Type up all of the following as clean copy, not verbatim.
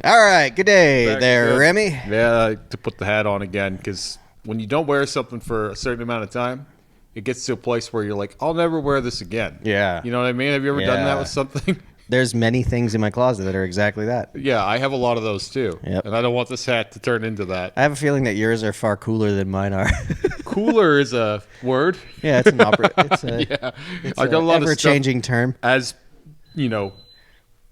All right, good day Back there, again. Remy. Yeah, to put the hat on again, because when you don't wear something for a certain amount of time, it gets to a place where you're like, I'll never wear this again. Yeah. You know what I mean? Have you ever done that Yeah. with something? There's many things in my closet that are exactly that. Yeah, I have a lot of those too. Yep. And I don't want this hat to turn into that. I have a feeling that yours are far cooler than mine are. Cooler is a word. Yeah, it's an it's a, Yeah. it's I got a lot of stuff ever-changing term. as,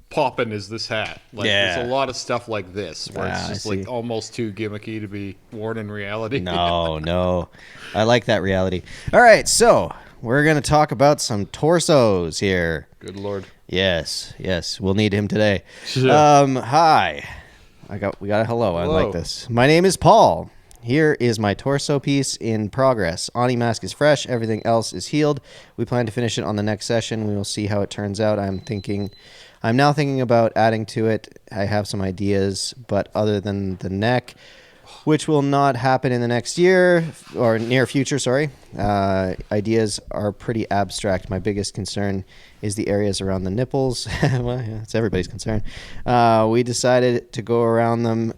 popping as this hat. Like, Yeah. there's a lot of stuff like this where it's Ah, I just see. like almost too gimmicky to be worn in reality. No. I like that reality. All right, so we're going to talk about some torsos here. Good Lord. Yes. We'll need him today. Yeah. Hi. We got a hello. I Hello. like this. My name is Paul. Here is my torso piece in progress. Ani mask is fresh. Everything else is healed. We plan to finish it on the next session. We will see how it turns out. I'm now thinking about adding to it. I have some ideas, but other than the neck, which will not happen in the next year or near future, sorry. Ideas are pretty abstract. My biggest concern is the areas around the nipples. Well, yeah, it's everybody's concern. We decided to go around them,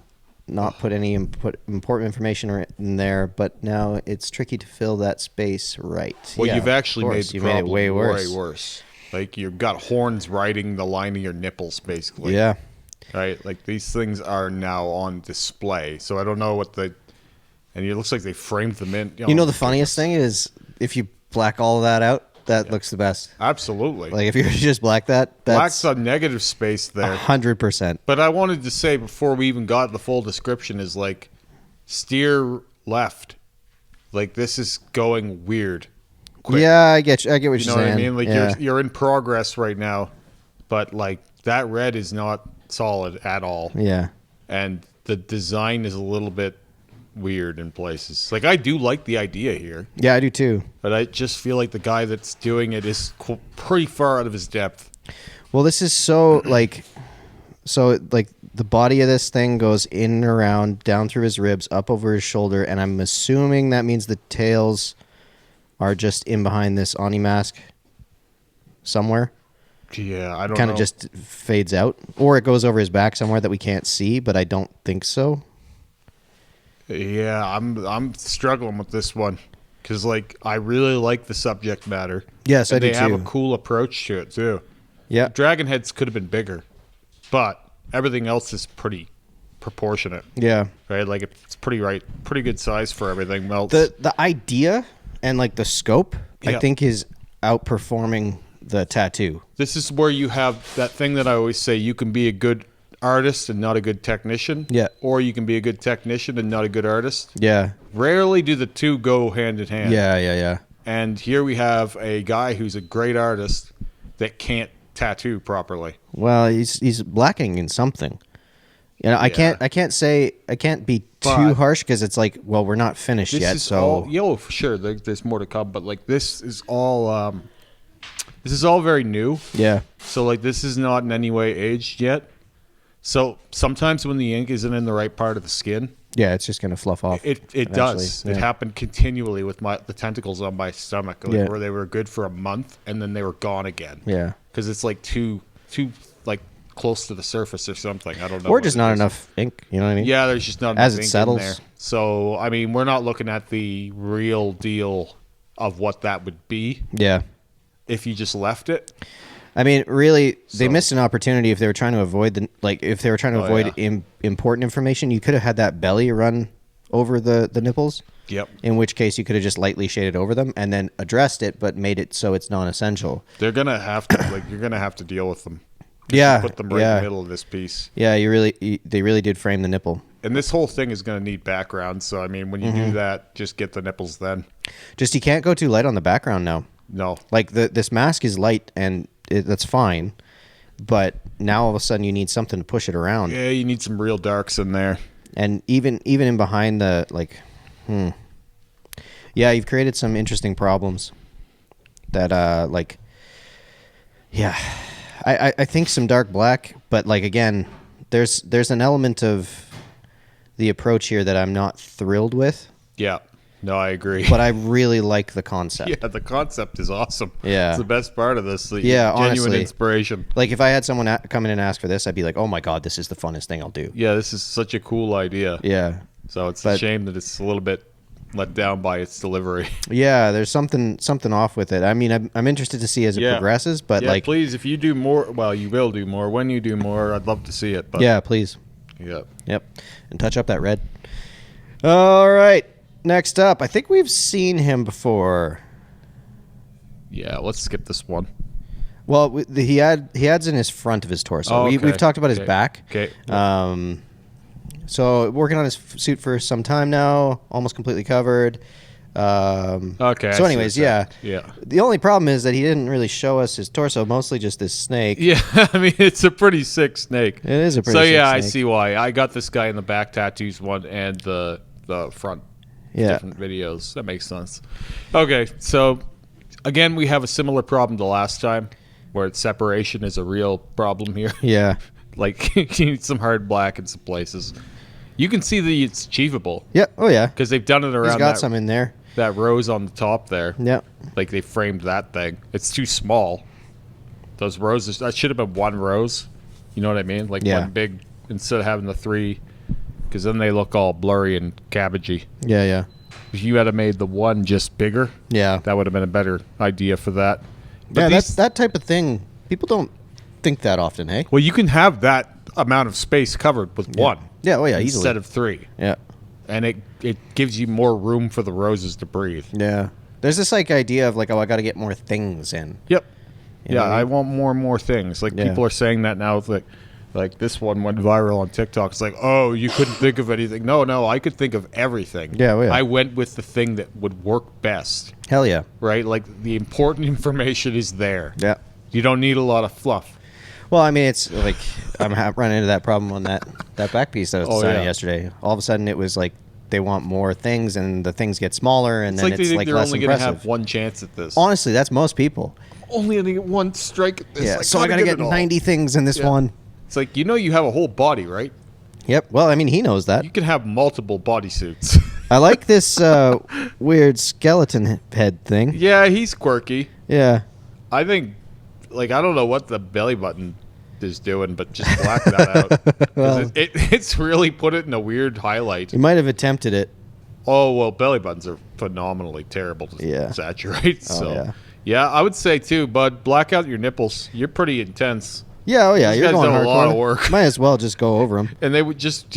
not put any important information in there, but now it's tricky to fill that space right. Well, Yeah, you've actually of made course, the you made it problem way worse. way worse. Like, you've got horns riding the line of your nipples, basically. Yeah. Right? Like, these things are now on display. So I don't know what and it looks like they framed them in. You know, the funniest thing is if you black all of that out, that looks the best. Absolutely. Like if you just black that, Black's that's a negative space there. 100%. But I wanted to say before we even got the full description is like, steer left. Like, this is going weird. Quick. Yeah, I get what you're You know saying. what I mean? Like, yeah. you're in progress right now, but like that red is not solid at all. Yeah. And the design is a little bit weird in places. Like, I do like the idea here, Yeah, I do too. but I just feel like the guy that's doing it is pretty far out of his depth. Well, this is so like the body of this thing goes in and around, down through his ribs, up over his shoulder, and I'm assuming that means the tails are just in behind this Ani mask somewhere. Yeah, I don't Kind know. of just fades out, or it goes over his back somewhere that we can't see, but I don't think so. Yeah, I'm struggling with this one because like I really like the subject matter. Yes, and I do they have too. a cool approach to it too. Yeah. Dragon heads could have been bigger, but everything else is pretty proportionate, Yeah. right? Like it's pretty good size for everything else. The idea and like the scope, I Yeah. think, is outperforming the tattoo. This is where you have that thing that I always say: you can be a good artist and not a good technician. Yeah. Or you can be a good technician and not a good artist. Yeah. Rarely do the two go hand in hand. Yeah. And here we have a guy who's a great artist that can't tattoo properly. Well, he's lacking in something. You know, I can't be too But- harsh because it's like, well, we're not finished This yet. is So all, for sure. There's more to come, but like this is all very new. yeah, So like this is not in any way aged yet. So sometimes when the ink isn't in the right part of the skin, yeah, it's just gonna fluff off. it eventually. does. Yeah. It happened continually with the tentacles on my stomach, like, Yeah. where they were good for a month and then they were gone again. Yeah, Because it's like too like close to the surface or something. I don't know. or what just it not is. enough ink. You know what I mean? Yeah, there's just not As enough it ink settles. in there. So I mean, we're not looking at the real deal of what that would be Yeah. if you just left it. I mean, really, they So- missed an opportunity if they were trying to avoid if they were trying to Oh, avoid yeah. important information. You could have had that belly run over the nipples. Yep. In which case, you could have just lightly shaded over them and then addressed it, but made it so it's non-essential. They're gonna have to you're gonna have to deal with them. Yeah, Put them right in the middle of this piece. Yeah, they really did frame the nipple. And this whole thing is gonna need background. So I mean, when you Mm-hmm. do that, just get the nipples then. Just you can't go too light on the background now. No. Like this mask is light and that's fine, but now all of a sudden you need something to push it around. Yeah, you need some real darks in there. And even in behind the yeah, you've created some interesting problems that I think some dark black, but like again, there's an element of the approach here that I'm not thrilled with. Yeah. No, I agree. but I really like the concept. Yeah, the concept is awesome. Yeah. It's the best part of this. Yeah, genuine honestly. inspiration. Like if I had someone come in and ask for this, I'd be like, oh my God, this is the funnest thing I'll do. Yeah, this is such a cool idea. Yeah. So it's a shame that it's a little bit let down by its delivery. Yeah, there's something off with it. I mean, I'm interested to see as it progresses, but like, please, if you do more, well, you will do more. When you do more, I'd love to see it. But yeah, please. Yeah. Yep. And touch up that red. All right. Next up, I think we've seen him before. Yeah, let's skip this one. Well, he adds in his front of his torso. Oh, okay. We've talked about his back. Okay. So working on his suit for some time now, almost completely covered. Okay. So anyways, yeah. Yeah. The only problem is that he didn't really show us his torso, mostly just this snake. Yeah, I mean, it's a pretty sick snake. It is a pretty sick sick snake. I snake. see why. I got this guy in the back tattoos one and the front. Yeah. Different videos. That makes sense. Okay, so again, we have a similar problem to last time, where separation is a real problem here. Yeah. Like, you need some hard black in some places. You can see that it's achievable. Yeah. Oh yeah. Because they've done it around He's got some in there. that rose on the top there. Yeah. Like, they framed that thing. It's too small. Those roses, that should have been one rose. You know what I mean? Like, one big, instead of having the three, because then they look all blurry and cabbagey. Yeah. Yeah. If you had made the one just bigger, Yeah. that would have been a better idea for that. But Yeah. these, That's that type of thing. People don't think that often, hey? well, you can have that amount of space covered with one. Yeah. Oh yeah. Easily. Instead of three. Yeah. And it gives you more room for the roses to breathe. Yeah. There's this like idea of like, oh, I got to get more things in. Yep. You know Yeah, what I I mean? want more and more things. Like, Yeah. people are saying that now. Like this one went viral on TikTok. It's like, oh, you couldn't think of anything. No, I could think of everything. Yeah, well, yeah. I went with the thing that would work best, Hell yeah. right? Like, the important information is there. Yeah. You don't need a lot of fluff. Well, I mean, it's like I'm running into that problem on that back piece that I was Oh, designing yeah. yesterday. All of a sudden, it was like they want more things, and the things get smaller, and It's then like they it's think like they're less only going to impressive. have one chance at this. Honestly, that's most people. Only going to get one strike at this. Yeah. So I got to get it all. 90 things in this Yeah. one. It's like, you have a whole body, right? Yep. Well, I mean, he knows that. You can have multiple bodysuits. I like this weird skeleton head thing. Yeah, he's quirky. Yeah. I think, like, I don't know what the belly button is doing, but just black that out. 'Cause Well- it's really put it in a weird highlight. He might have attempted it. Oh, well, belly buttons are phenomenally terrible to Yeah. saturate. Oh, So, yeah. yeah, I would say, too, bud, black out your nipples. You're pretty intense. Yeah. Oh yeah. These You're guys going done a hardcore. lot of work. Might as well just go over them. And they would just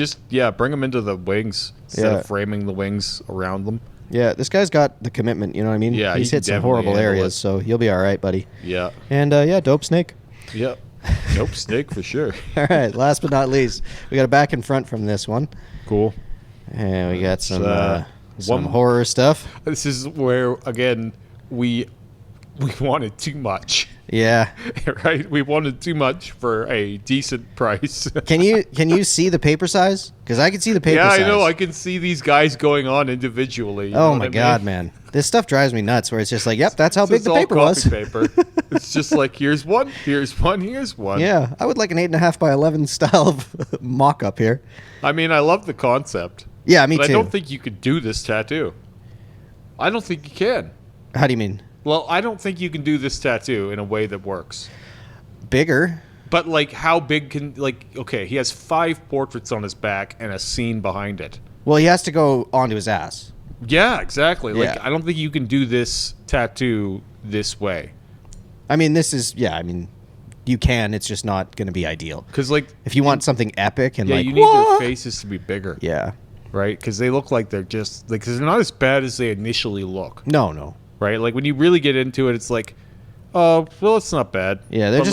bring them into the wings instead Yeah. of framing the wings around them. Yeah. This guy's got the commitment. You know what I mean? Yeah, He's he can hit some definitely horrible handle areas, it. so you'll be all right, buddy. Yeah. And yeah, dope snake. Yep. Nope, snake for sure. All right, last but not least, we got a back and front from this one, Cool. and we got some one- horror stuff. This is where, again, we wanted too much. Yeah, Right? We wanted too much for a decent price. can you see the paper size? Because I can see the paper Yeah, size. I know. I can see these guys going on individually. You know Oh what my I god, mean? man, this stuff drives me nuts. Where it's just like, yep, that's how It's big the all paper was. copy paper. It's just like, here's one, here's one, here's one. Yeah, I would like an 8.5 by 11 style of mock-up here. I mean, I love the concept. Yeah, me But too. I don't think you could do this tattoo. I don't think you can. How do you mean Well, I don't think you can do this tattoo in a way that works. bigger? But, like, how big can, like, okay, he has 5 portraits on his back and a scene behind it. Well, he has to go onto his ass. Yeah, exactly. Like, Yeah. I don't think you can do this tattoo this way. I mean, this is I mean, you can. It's just not going to be ideal. Because, like, If you want something epic and yeah, like, you need "What?" their faces to be bigger. Yeah. Right? Because they look like they're just, like, because they're not as bad as they initially look. No. Right? Like, when you really get into it, it's like, oh, well, it's not bad. Yeah, they're But,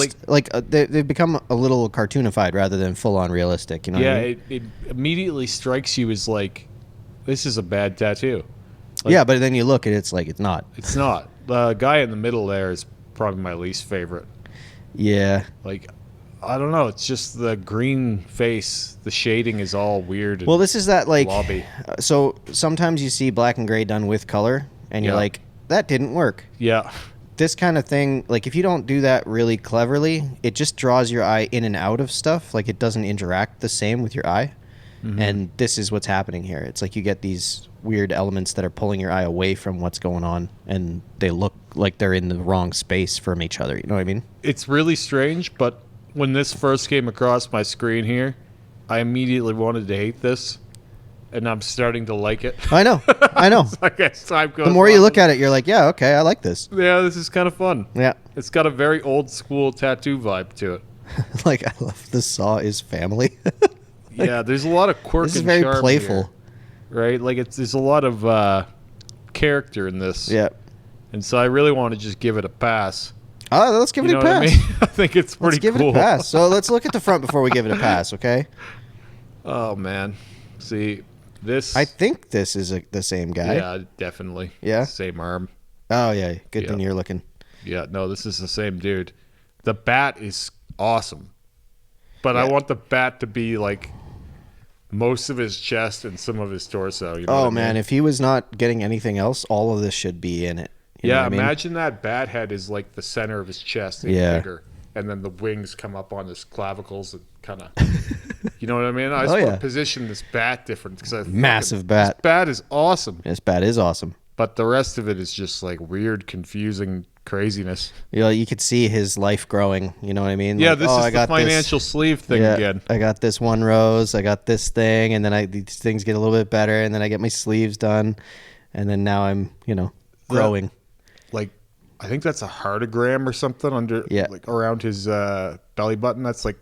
just they've become a little cartoonified rather than full on realistic. You know? yeah, What I mean? it immediately strikes you as, like, this is a bad tattoo. Like, yeah, but then you look at it, it's like it's not. It's not. The guy in the middle there is probably my least favorite. Yeah. Like, I don't know. It's just the green face. The shading is all weird. And Well, this is that like. blobby. So sometimes you see black and gray done with color, and you're Yeah. like, that didn't work. Yeah. This kind of thing, like if you don't do that really cleverly, it just draws your eye in and out of stuff. Like it doesn't interact the same with your eye. And this is what's happening here. It's like you get these weird elements that are pulling your eye away from what's going on, and they look like they're in the wrong space from each other. You know what I mean? It's really strange, but when this first came across my screen here, I immediately wanted to hate this, and I'm starting to like it. I know. Like as time goes The more you on, look at it, you're like, yeah, okay, I like this. yeah, this is kind of fun. Yeah. It's got a very old school tattoo vibe to it. Like, I love the saw is family. Yeah, there's a lot of quirk This is and very charm playful. here, right? Like there's a lot of character in this. Yeah. And so I really want to just give it a pass. Oh, let's give it You a know what I pass. mean? I think it's pretty Let's give cool. it a pass. So let's look at the front before we give it a pass, okay? Oh man, see this. I think this is the same guy. Yeah, definitely. Yeah? Same arm. Oh, yeah. Good Yeah. thing you're looking. Yeah, no, this is the same dude. The bat is awesome, but I Yeah. want the bat to be like most of his chest and some of his torso. You know what I Oh, mean? man. If he was not getting anything else, all of this should be in it. You know Yeah, what I mean? imagine that bat head is like the center of his chest and Yeah. bigger, and then the wings come up on his clavicles and kind of, you know what I mean? I Oh, just want yeah. to position this bat different because Massive bat. This bat is awesome, This bat is awesome. but the rest of it is just like weird, confusing craziness. You know, you could see his life growing. You know what I mean? Yeah, Like, this oh, is I the got financial sleeve thing yeah, again. I got this one rose. I got this thing, and then these things get a little bit better, and then I get my sleeves done, and then now I'm, growing. Like, I think that's a heartogram or something under, Yeah. like around his belly button. That's like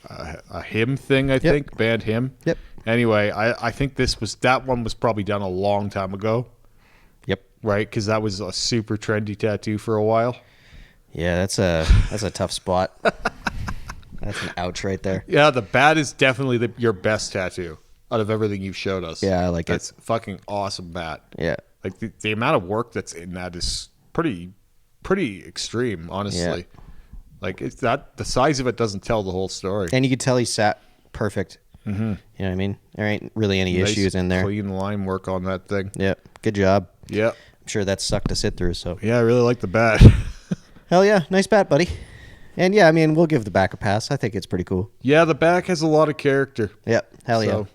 a hymn thing, I think, band hymn. Yep. Anyway, I think that one was probably done a long time ago, Yep. right? Because that was a super trendy tattoo for a while. Yeah, that's a tough spot. That's an ouch right there. Yeah, the bat is definitely your best tattoo out of everything you've showed us. Yeah, I like it. That's fucking awesome bat. Yeah. Like the amount of work that's in that is pretty extreme, honestly. Yeah. Like it's that the size of it doesn't tell the whole story. And you could tell he sat perfect. Mm-hmm. You know what I mean? There ain't really any Nice, issues in there. Clean line work on that thing. Yep. Good job. Yeah. I'm sure that sucked to sit through, so. Yeah, I really like the bat. Hell yeah. Nice bat, buddy. And yeah, I mean, we'll give the back a pass. I think it's pretty cool. Yeah, the back has a lot of character. Yep. Hell yeah. So